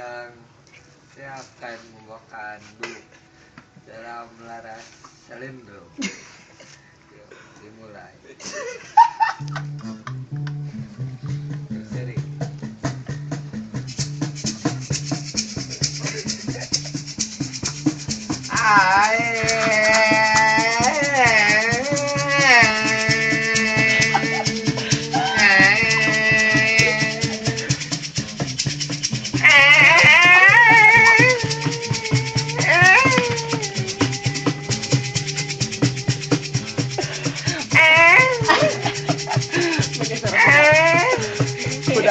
sedang akan membawakan dalam laras selindung. Yuk, dimulai. Seri.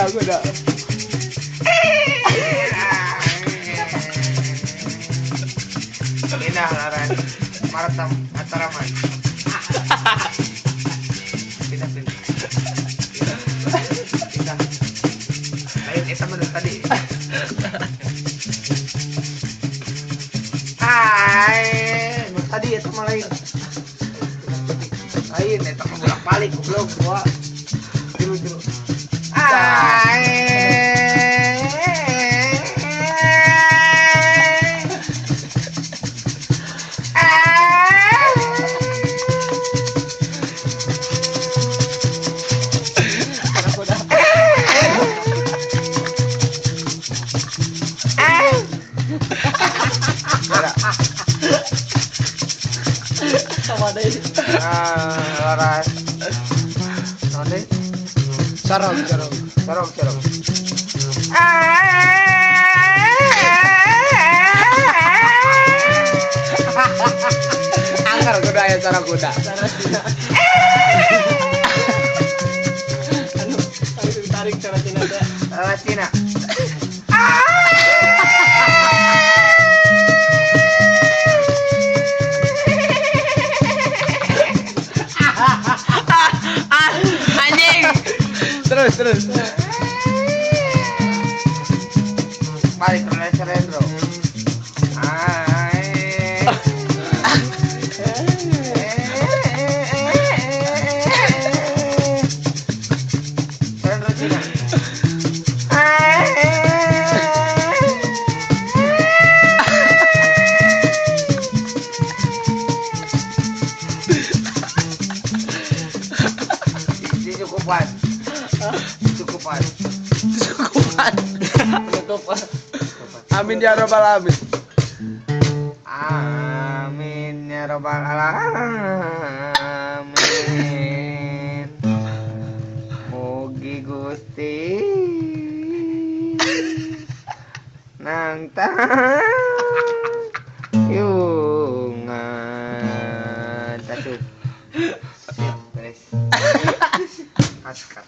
Kuda. Indah laran Martam Mataraman. Pindah. Lain itu menurut tadi. Tadi itu mah lain. Lain itu mah bolak-balik goblok gua. Juru. Sama deh. Laras. Nanti Sarong. Angker kuda ya sarong kuda. Anu tarik cara Cina teh. Cina. Anjing. Terus. Balik ke Selendro. Selendro Cina. Cukupan. Amin ya robbal alamin. Amin ya robbal alamin. Mugi Gusti nang yungan tasup. Beres. Askar.